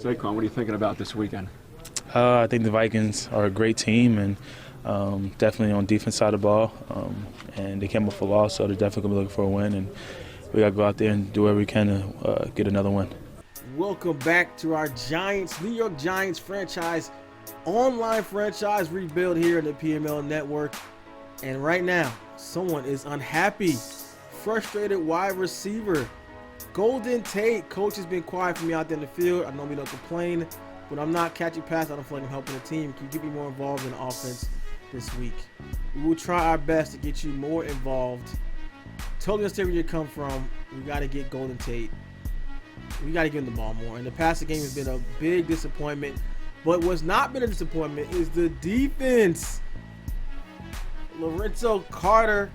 Saquon, what are you thinking about this weekend? I think the Vikings are a great team and definitely on defense side of the ball. And they came up for a loss, so they're definitely going to be looking for a win. And we got to go out there and do whatever we can to get another win. Welcome back to our Giants, New York Giants franchise, online franchise rebuild here in the PML Network. And right now, someone is unhappy. Frustrated wide receiver Golden Tate. Coach has been quiet for me out there in the field. I know we don't complain. When I'm not catching passes, I don't feel like I'm helping the team. Can you get me more involved in the offense this week? We will try our best to get you more involved. Totally understand where you come from. We got to get Golden Tate. We got to give him the ball more. And the passing game has been a big disappointment. But what's not been a disappointment is the defense. Lorenzo Carter,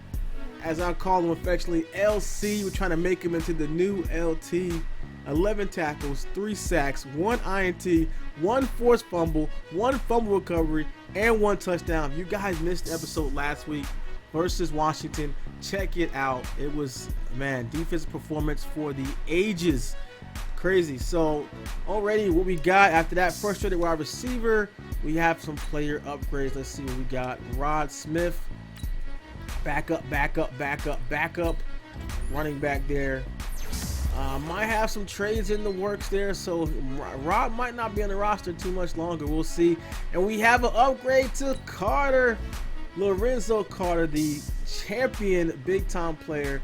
as I call him affectionately, LC. We're trying to make him into the new LT. 11 tackles, 3 sacks, 1 INT, 1 forced fumble, 1 fumble recovery, and 1 touchdown. If you guys missed the episode last week versus Washington, check it out. It was, man, defensive performance for the ages. Crazy. So already what we got after that frustrated wide receiver, we have some player upgrades. Let's see what we got. Rod Smith, backup, running back there. Might have some trades in the works there, so Rod might not be on the roster too much longer. We'll see. And we have an upgrade to Carter, Lorenzo Carter, the champion big-time player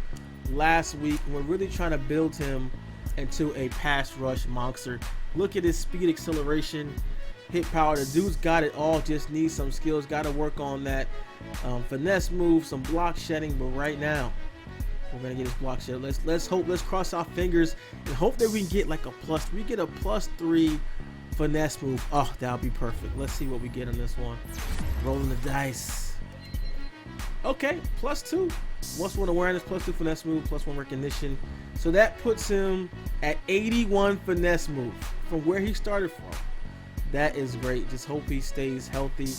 last week. We're really trying to build him into a pass rush monster. Look at his speed, acceleration, hit power. The dude's got it all, just needs some skills. Got to work on that finesse move, some block shedding, but right now we're gonna get his block shed. Let's hope. Let's cross our fingers and hope that we can get like a plus. We get a +3 finesse move. Oh, that'll be perfect. Let's see what we get on this one. Rolling the dice. Okay, +2. +1 awareness, +2 finesse move, +1 recognition. So that puts him at 81 finesse move from where he started from. That is great. Just hope he stays healthy.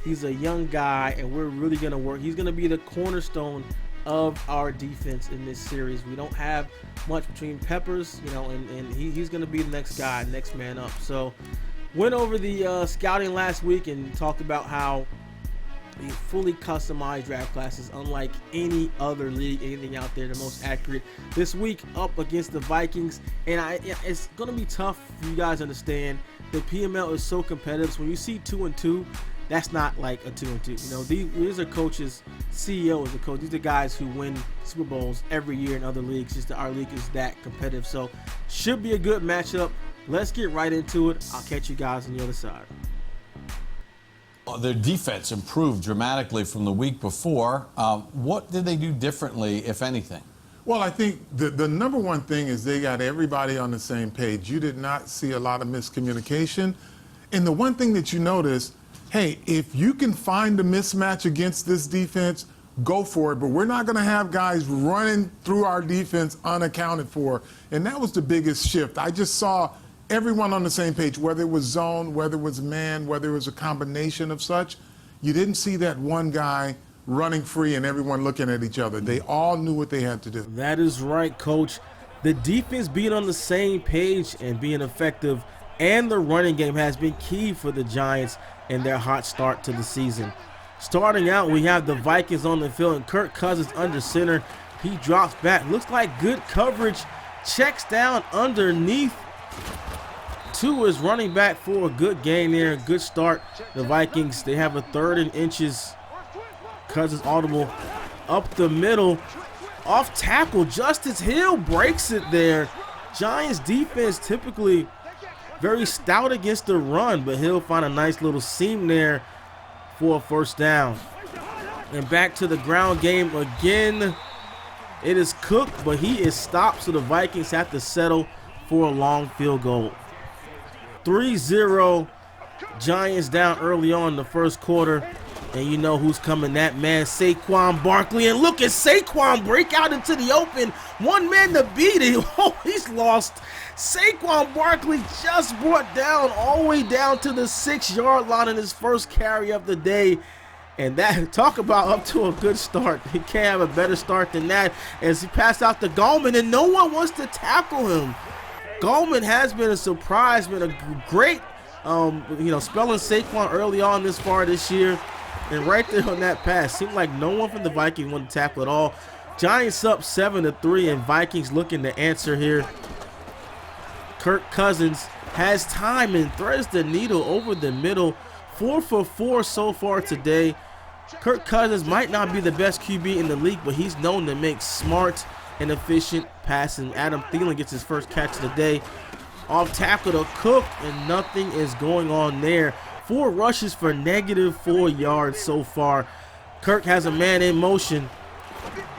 He's a young guy, and we're really gonna work. He's gonna be the cornerstone of our defense in this series. We don't have much between Peppers, and he's going to be the next guy, next man up. So went over the scouting last week and talked about how the fully customized draft class is unlike any other league, anything out there, the most accurate. This week up against the Vikings, and it's going to be tough for you guys to understand. The PML is so competitive. So when you see 2-2, that's not like a 2-2. These are coaches, CEOs, coach. These are guys who win Super Bowls every year in other leagues. Just that our league is that competitive. So should be a good matchup. Let's get right into it. I'll catch you guys on the other side. Their defense improved dramatically from the week before. What did they do differently, if anything? Well, I think the number one thing is they got everybody on the same page. You did not see a lot of miscommunication. And the one thing that you notice, hey, if you can find a mismatch against this defense, go for it. But we're not going to have guys running through our defense unaccounted for. And that was the biggest shift. I just saw everyone on the same page, whether it was zone, whether it was man, whether it was a combination of such. You didn't see that one guy running free and everyone looking at each other. They all knew what they had to do. That is right, Coach. The defense being on the same page and being effective, and the running game has been key for the Giants and their hot start to the season. Starting out, we have the Vikings on the field, and Kirk Cousins under center. He drops back. Looks like good coverage. Checks down underneath to his running back for a good gain there. Good start. The Vikings, they have a 3rd and inches. Cousins audible up the middle. Off tackle. Justice Hill breaks it there. Giants defense typically very stout against the run, but he'll find a nice little seam there for a first down. And back to the ground game again. It is Cook, but he is stopped, so the Vikings have to settle for a long field goal. 3-0, Giants down early on in the first quarter. And you know who's coming, that man, Saquon Barkley. And look at Saquon break out into the open. One man to beat him. Oh, he's lost. Saquon Barkley just brought down all the way down to the 6-yard line in his first carry of the day. And that, talk about up to a good start. He can't have a better start than that, as he passed out to Gallman, and no one wants to tackle him. Goldman has been a surprise, been a great, spelling Saquon early on this far this year. And right there on that pass, seemed like no one from the Vikings wanted to tackle at all. Giants up 7-3, and Vikings looking to answer here. Kirk Cousins has time and threads the needle over the middle. 4 for 4 so far today. Kirk Cousins might not be the best QB in the league, but he's known to make smart and efficient passing. Adam Thielen gets his first catch of the day. Off tackle to Cook, and nothing is going on there. 4 rushes for -4 yards so far. Kirk has a man in motion.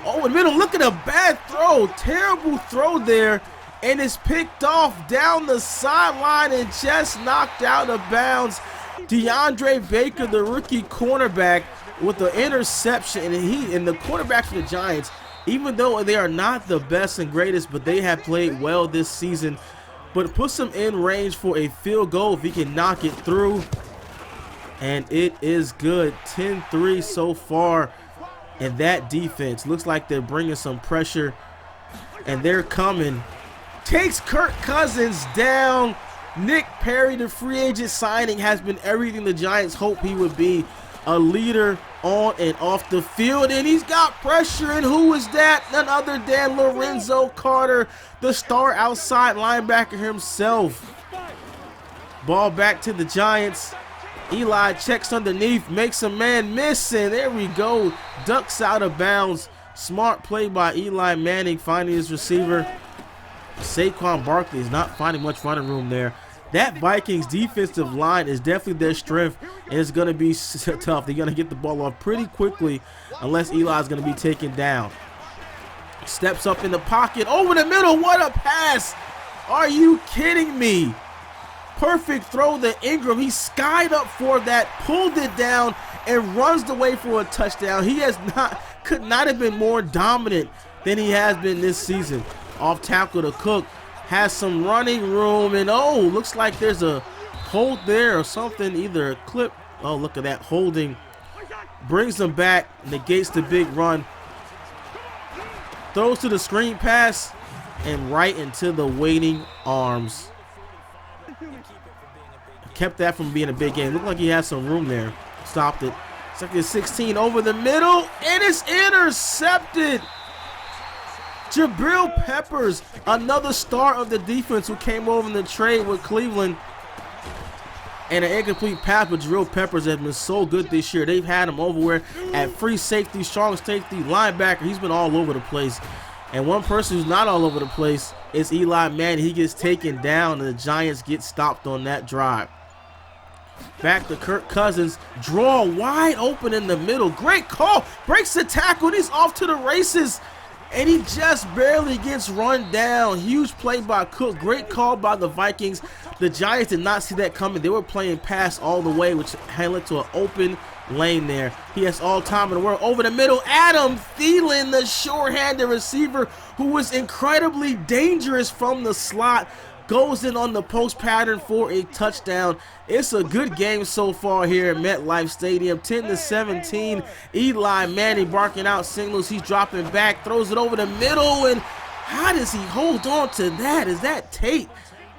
Oh, in the middle, look at a bad throw. Terrible throw there. And it's picked off down the sideline and just knocked out of bounds. DeAndre Baker, the rookie cornerback, with the interception. And the quarterback for the Giants, even though they are not the best and greatest, but they have played well this season. But puts him in range for a field goal if he can knock it through. And it is good. 10-3 so far. And that defense looks like they're bringing some pressure. And they're coming. Takes Kirk Cousins down. Nick Perry, the free agent signing, has been everything the Giants hoped he would be. A leader on and off the field. And he's got pressure. And who is that? None other than Lorenzo Carter, the star outside linebacker himself. Ball back to the Giants. Eli checks underneath, makes a man miss, and there we go. Ducks out of bounds. Smart play by Eli Manning, finding his receiver. Saquon Barkley is not finding much running room there. That Vikings defensive line is definitely their strength, and it's going to be tough. They're going to get the ball off pretty quickly unless Eli's going to be taken down. Steps up in the pocket, over the middle. What a pass. Are you kidding me? Perfect throw to Ingram. He skied up for that, pulled it down, and runs the way for a touchdown. He could not have been more dominant than he has been this season. Off tackle to Cook, has some running room, and oh, looks like there's a hold there or something, either a clip. Oh, look at that holding. Brings them back, negates the big run. Throws to the screen pass, and right into the waiting arms. Kept that from being a big game. Looked like he had some room there. Stopped it. Second and 16 over the middle, and it's intercepted. Jabril Peppers, another star of the defense who came over in the trade with Cleveland. And an incomplete pass, but Jabril Peppers has been so good this year. They've had him everywhere at free safety, strong safety, linebacker. He's been all over the place. And one person who's not all over the place is Eli Manning. He gets taken down, and the Giants get stopped on that drive. Back to Kirk Cousins. Draw wide open in the middle. Great call. Breaks the tackle, and he's off to the races. And he just barely gets run down. Huge play by Cook. Great call by the Vikings. The Giants did not see that coming. They were playing pass all the way, which led to an open lane there. He has all time in the world. Over the middle, Adam Thielen, the sure-handed receiver who was incredibly dangerous from the slot, goes in on the post pattern for a touchdown. It's a good game so far here at MetLife Stadium. 10-17. Eli Manning barking out signals. He's dropping back, throws it over the middle, and how does he hold on to that? Is that Tate?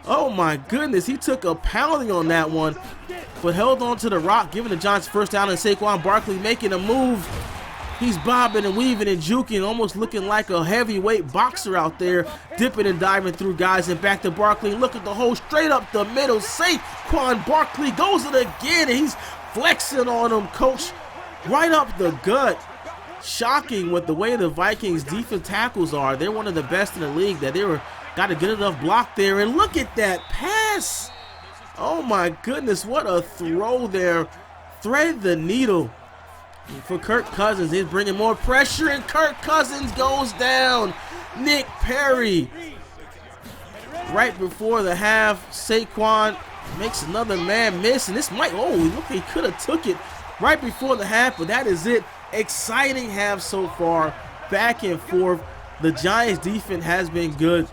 Oh my goodness, he took a pounding on that one, but held on to the rock, giving the Giants first down, and Saquon Barkley making a move. He's bobbing and weaving and juking, almost looking like a heavyweight boxer out there, dipping and diving through guys, and back to Barkley. Look at the hole straight up the middle. Saquon Barkley goes it again, and he's flexing on him, coach, right up the gut. Shocking with the way the Vikings defense tackles are. They're one of the best in the league. That they got a good enough block there, and look at that pass. Oh my goodness, what a throw there. Thread the needle. For Kirk Cousins, he's bringing more pressure, and Kirk Cousins goes down. Nick Perry. Right before the half, Saquon makes another man miss, and this might, oh, look, he could have took it right before the half, but that is it. Exciting half so far, back and forth. The Giants defense has been good,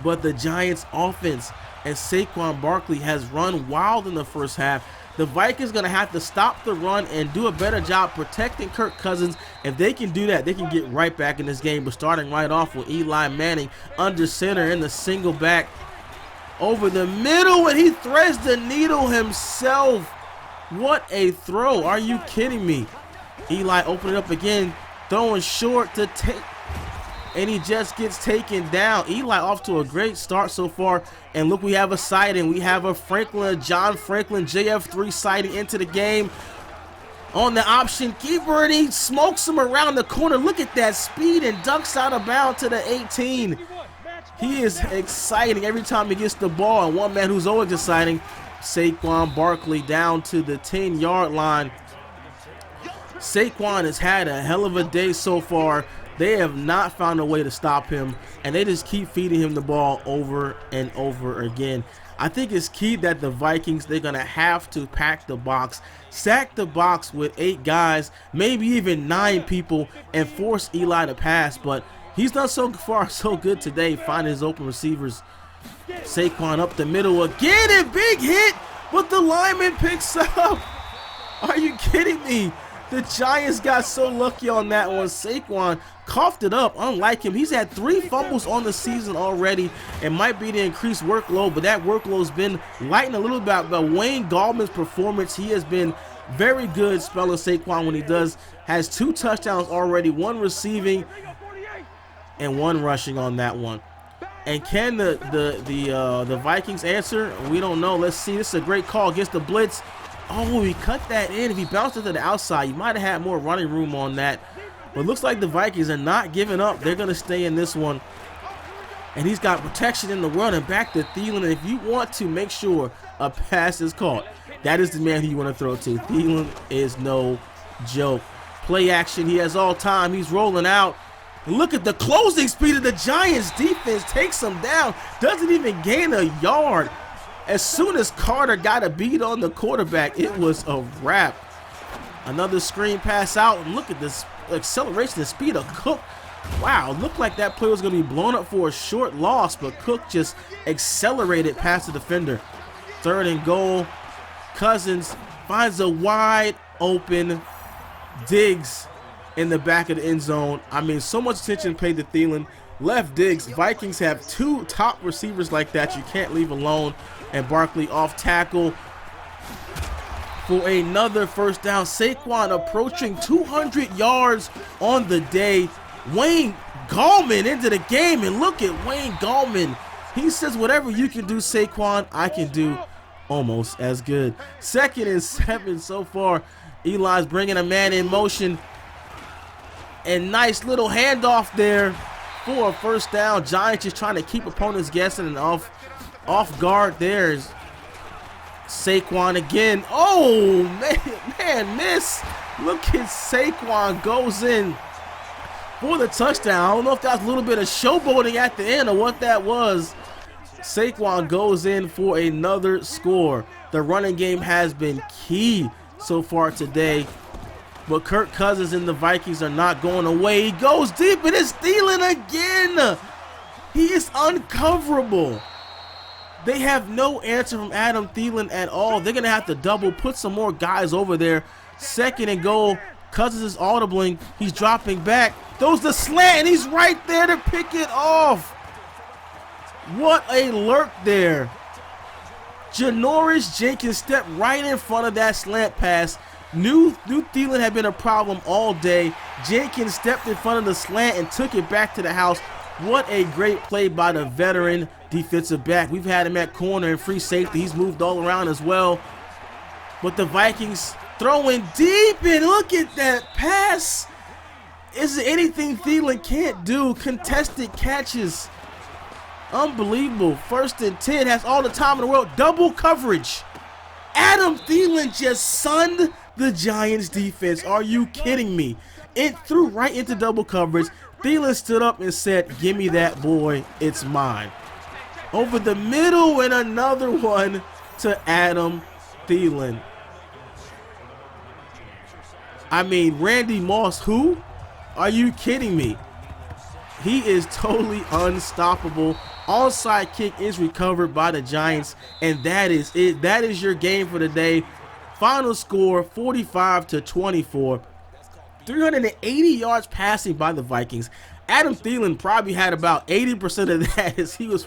but the Giants offense and Saquon Barkley has run wild in the first half. The Vikings going to have to stop the run and do a better job protecting Kirk Cousins. If they can do that, they can get right back in this game. But starting right off with Eli Manning under center in the single back. over the middle, and he threads the needle himself. What a throw. Are you kidding me? Eli opening up again, throwing short to take, and he just gets taken down. Eli off to a great start so far, and look, we have a sighting. We have a John Franklin JF3 sighting into the game on the option keeper, and he smokes him around the corner. Look at that speed, and ducks out of bounds to the 18. He is exciting every time he gets the ball, and one man who's always exciting, Saquon Barkley, down to the 10-yard line. Saquon has had a hell of a day so far. They have not found a way to stop him, and they just keep feeding him the ball over and over again. I think it's key that the Vikings, they're going to have to pack the box, sack the box with 8 guys, maybe even 9 people, and force Eli to pass. But he's done so far so good today, finding his open receivers. Saquon up the middle again, and big hit, but the lineman picks up. Are you kidding me? The Giants got so lucky on that one. Saquon coughed it up. Unlike him, he's had 3 fumbles on the season already. It might be the increased workload, but that workload's been lightened a little bit. But Wayne Gallman's performance, he has been very good spelling Saquon when he does. Has 2 touchdowns already, 1 receiving and 1 rushing on that one. And can the Vikings answer? We don't know. Let's see. This is a great call against the blitz. Oh, he cut that in. If he bounced it to the outside, you might have had more running room on that. But it looks like the Vikings are not giving up. They're going to stay in this one. And he's got protection in the run, and back to Thielen. And if you want to make sure a pass is caught, that is the man who you want to throw to. Thielen is no joke. Play action. He has all time. He's rolling out. And look at the closing speed of the Giants defense. Takes him down. Doesn't even gain a yard. As soon as Carter got a beat on the quarterback, it was a wrap. Another screen pass out, and look at this acceleration and speed of Cook. Wow, looked like that play was going to be blown up for a short loss, but Cook just accelerated past the defender. 3rd and goal. Cousins finds a wide open Diggs in the back of the end zone. I mean, so much attention paid to Thielen. Left Diggs. Vikings have 2 top receivers like that you can't leave alone. And Barkley off tackle for another first down. Saquon approaching 200 yards on the day. Wayne Gallman into the game, and look at Wayne Gallman. He says, whatever you can do, Saquon, I can do almost as good. 2nd and 7 so far. Eli's bringing a man in motion. And nice little handoff there for a first down. Giants just trying to keep opponents guessing, and off guard. There's Saquon again. Oh, man, miss. Look at Saquon goes in for the touchdown. I don't know if that was a little bit of showboating at the end or what that was. Saquon goes in for another score. The running game has been key so far today, but Kirk Cousins and the Vikings are not going away. He goes deep, and it's Thielen again. He is uncoverable. They have no answer from Adam Thielen at all. They're going to have to double, put some more guys over there. 2nd and goal. Cousins is audibling. He's dropping back. Throws the slant, and he's right there to pick it off. What a lurk there. Janoris Jenkins stepped right in front of that slant pass. Knew Thielen had been a problem all day. Jenkins stepped in front of the slant and took it back to the house. What a great play by the veteran defensive back. We've had him at corner and free safety. He's moved all around as well. But the Vikings throwing deep, and look at that pass. Is there anything Thielen can't do? Contested catches. Unbelievable. 1st and 10, has all the time in the world. Double coverage. Adam Thielen just sunned the Giants defense. Are you kidding me? It threw right into double coverage. Thielen stood up and said, give me that, boy. It's mine. Over the middle, and another one to Adam Thielen. I mean, Randy Moss, who? Are you kidding me? He is totally unstoppable. Onside kick is recovered by the Giants, and that is it. That is your game for the day. Final score, 45-24. 380 yards passing by the Vikings. Adam Thielen probably had about 80% of that, as he was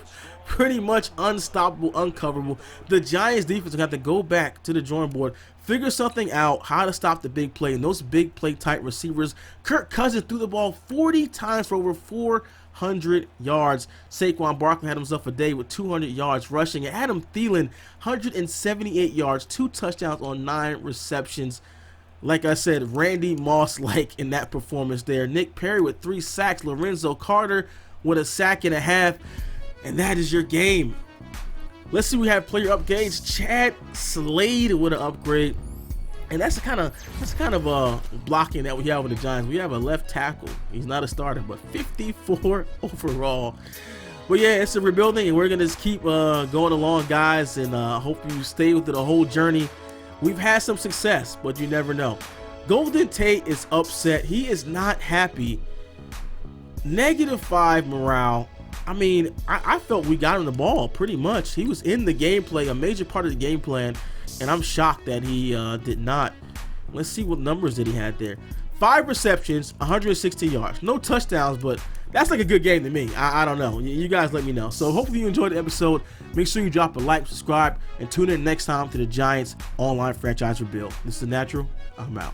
pretty much unstoppable, uncoverable. The Giants defense are going to have to go back to the drawing board, figure something out, how to stop the big play, and those big play type receivers. Kirk Cousins threw the ball 40 times for over 400 yards. Saquon Barkley had himself a day with 200 yards rushing. And Adam Thielen, 178 yards, 2 touchdowns on 9 receptions. Like I said, Randy Moss-like in that performance there. Nick Perry with 3 sacks. Lorenzo Carter with a sack and a half. And that is your game. Let's see, we have player upgrades. Chad Slade with an upgrade. And that's the kind of blocking that we have with the Giants. We have a left tackle. He's not a starter, but 54 overall. But yeah, it's a rebuilding, and we're going to just keep going along, guys, and hope you stay with the whole journey. We've had some success, but you never know. Golden Tate is upset. He is not happy. -5 morale. I mean, I felt we got him the ball pretty much. He was in the gameplay, a major part of the game plan, and I'm shocked that he did not. Let's see what numbers that he had there. 5 receptions, 160 yards. No touchdowns, but that's like a good game to me. I don't know. You guys let me know. So hopefully you enjoyed the episode. Make sure you drop a like, subscribe, and tune in next time to the Giants Online Franchise Rebuild. This is The Natural. I'm out.